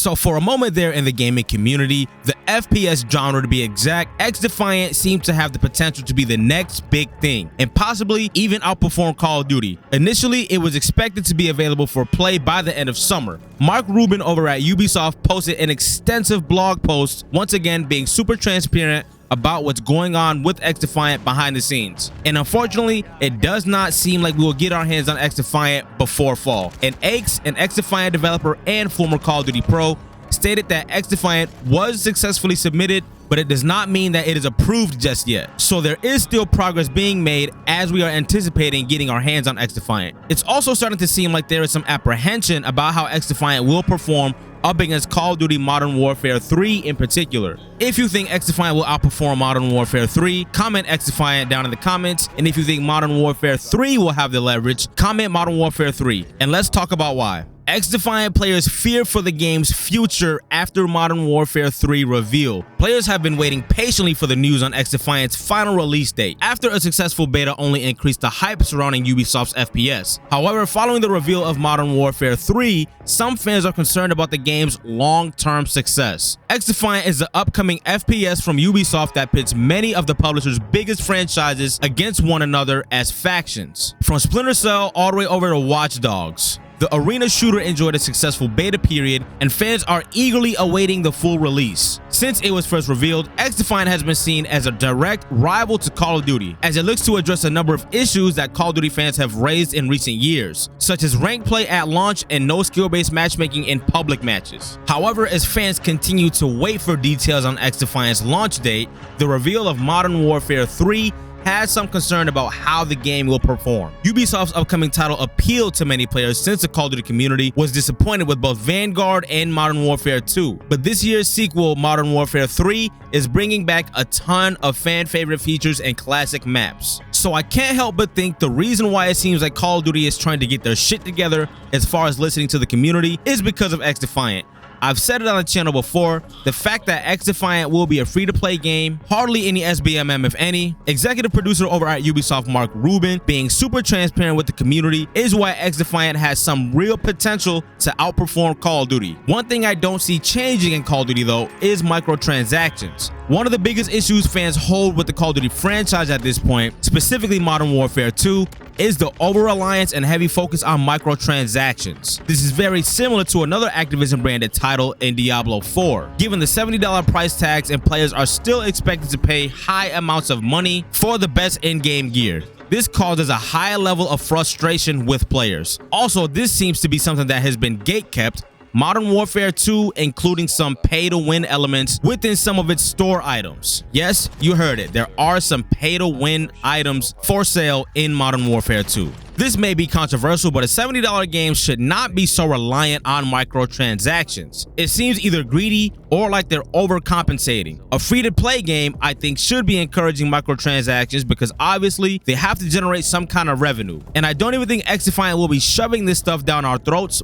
So for a moment there in the gaming community, the FPS genre to be exact, XDefiant seemed to have the potential to be the next big thing and possibly even outperform Call of Duty. Initially, it was expected to be available for play by the end of summer. Mark Rubin over at Ubisoft posted an extensive blog post, once again being super transparent about what's going on with XDefiant behind the scenes. And unfortunately, it does not seem like we will get our hands on XDefiant before fall. And Aches, an XDefiant developer and former Call of Duty pro, stated that XDefiant was successfully submitted, but it does not mean that it is approved just yet. So there is still progress being made as we are anticipating getting our hands on XDefiant. It's also starting to seem like there is some apprehension about how XDefiant will perform up against Call of Duty Modern Warfare 3 in particular. If you think XDefiant will outperform Modern Warfare 3, comment XDefiant down in the comments. And if you think Modern Warfare 3 will have the leverage, comment Modern Warfare 3. And let's talk about why. XDefiant players fear for the game's future after Modern Warfare 3 reveal. Players have been waiting patiently for the news on XDefiant's final release date, after a successful beta only increased the hype surrounding Ubisoft's FPS. However, following the reveal of Modern Warfare 3, some fans are concerned about the game's long-term success. XDefiant is the upcoming FPS from Ubisoft that pits many of the publisher's biggest franchises against one another as factions, from Splinter Cell all the way over to Watch Dogs. The arena shooter enjoyed a successful beta period, and fans are eagerly awaiting the full release. Since it was first revealed, XDefiant has been seen as a direct rival to Call of Duty, as it looks to address a number of issues that Call of Duty fans have raised in recent years, such as rank play at launch and no skill-based matchmaking in public matches. However, as fans continue to wait for details on XDefiant's launch date, the reveal of Modern Warfare 3 has some concern about how the game will perform. Ubisoft's upcoming title appealed to many players since the Call of Duty community was disappointed with both Vanguard and Modern Warfare 2. But this year's sequel, Modern Warfare 3, is bringing back a ton of fan favorite features and classic maps. So I can't help but think the reason why it seems like Call of Duty is trying to get their shit together as far as listening to the community is because of XDefiant. I've said it on the channel before, the fact that XDefiant will be a free-to-play game, hardly any SBMM if any. Executive producer over at Ubisoft Mark Rubin being super transparent with the community is why XDefiant has some real potential to outperform Call of Duty. One thing I don't see changing in Call of Duty though is microtransactions. One of the biggest issues fans hold with the Call of Duty franchise at this point, specifically Modern Warfare 2, is the over-reliance and heavy focus on microtransactions. This is very similar to another Activision branded title in Diablo 4. Given the $70 price tags, and players are still expected to pay high amounts of money for the best in-game gear. This causes a high level of frustration with players. Also, this seems to be something that has been gatekept. Modern Warfare 2 including some pay-to-win elements within some of its store items. Yes, you heard it. There are some pay-to-win items for sale in Modern Warfare 2. This may be controversial, but a $70 game should not be so reliant on microtransactions. It seems either greedy or like they're overcompensating. A free-to-play game, I think, should be encouraging microtransactions because obviously they have to generate some kind of revenue. And I don't even think XDefiant will be shoving this stuff down our throats,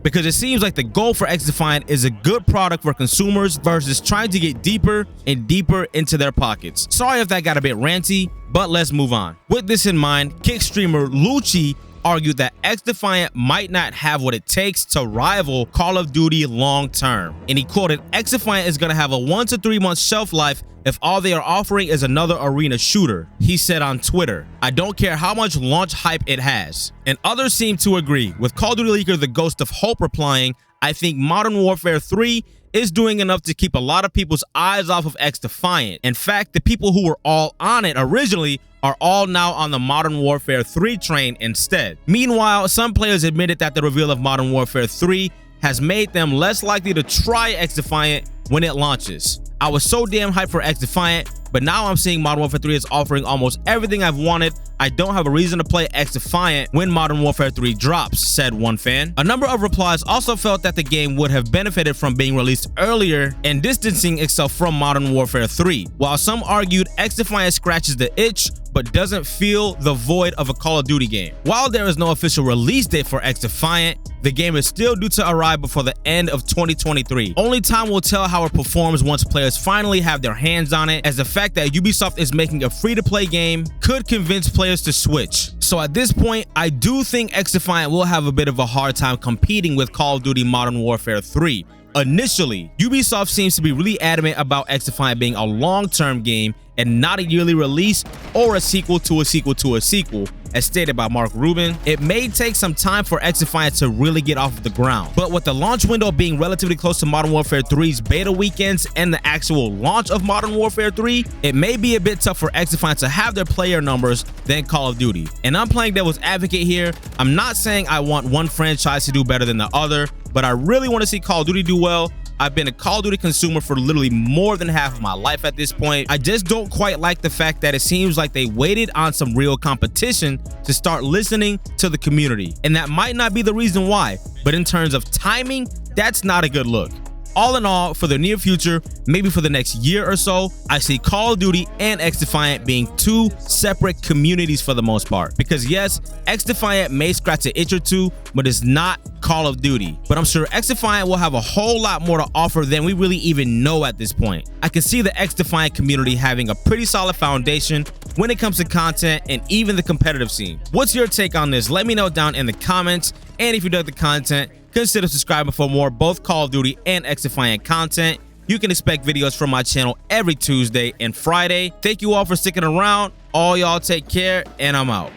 because it seems like the goal for XDefiant is a good product for consumers versus trying to get deeper and deeper into their pockets. Sorry if that got a bit ranty, but let's move on. With this in mind, Kick streamer Lucci argued that XDefiant might not have what it takes to rival Call of Duty long term. And he quoted, "XDefiant is going to have a 1 to 3 month shelf life if all they are offering is another arena shooter," he said on Twitter. "I don't care how much launch hype it has." And others seem to agree, with Call of Duty leaker The Ghost of Hope replying, "I think Modern Warfare 3 is doing enough to keep a lot of people's eyes off of XDefiant. In fact, the people who were all on it originally are all now on the Modern Warfare 3 train instead." Meanwhile, some players admitted that the reveal of Modern Warfare 3 has made them less likely to try XDefiant when it launches. "I was so damn hyped for XDefiant, but now I'm seeing Modern Warfare 3 is offering almost everything I've wanted. I don't have a reason to play XDefiant when Modern Warfare 3 drops," said one fan. A number of replies also felt that the game would have benefited from being released earlier and distancing itself from Modern Warfare 3, while some argued XDefiant scratches the itch but doesn't fill the void of a Call of Duty game. While there is no official release date for XDefiant, the game is still due to arrive before the end of 2023. Only time will tell how it performs once players finally have their hands on it, as the fact that Ubisoft is making a free-to-play game could convince players to switch. So at this point, I do think XDefiant will have a bit of a hard time competing with Call of Duty Modern Warfare 3. Initially, Ubisoft seems to be really adamant about XDefiant being a long-term game and not a yearly release or a sequel to a sequel to a sequel, as stated by Mark Rubin. It may take some time for XDefiant to really get off the ground, but with the launch window being relatively close to Modern Warfare 3's beta weekends and the actual launch of Modern Warfare 3, it may be a bit tough for XDefiant to have their player numbers than Call of Duty. And I'm playing devil's advocate here. I'm not saying I want one franchise to do better than the other, but I really want to see Call of Duty do well. I've been a Call of Duty consumer for literally more than half of my life at this point. I just don't quite like the fact that it seems like they waited on some real competition to start listening to the community. And that might not be the reason why, but in terms of timing, that's not a good look. All in all, for the near future, maybe for the next year or so, I see Call of Duty and XDefiant being two separate communities for the most part. Because yes, XDefiant may scratch an itch or two, but it's not Call of Duty. But I'm sure XDefiant will have a whole lot more to offer than we really even know at this point. I can see the XDefiant community having a pretty solid foundation when it comes to content and even the competitive scene. What's your take on this? Let me know down in the comments. And if you dug the content, consider subscribing for more both Call of Duty and XDefiant content. You can expect videos from my channel every Tuesday and Friday. Thank you all for sticking around. All y'all take care, and I'm out.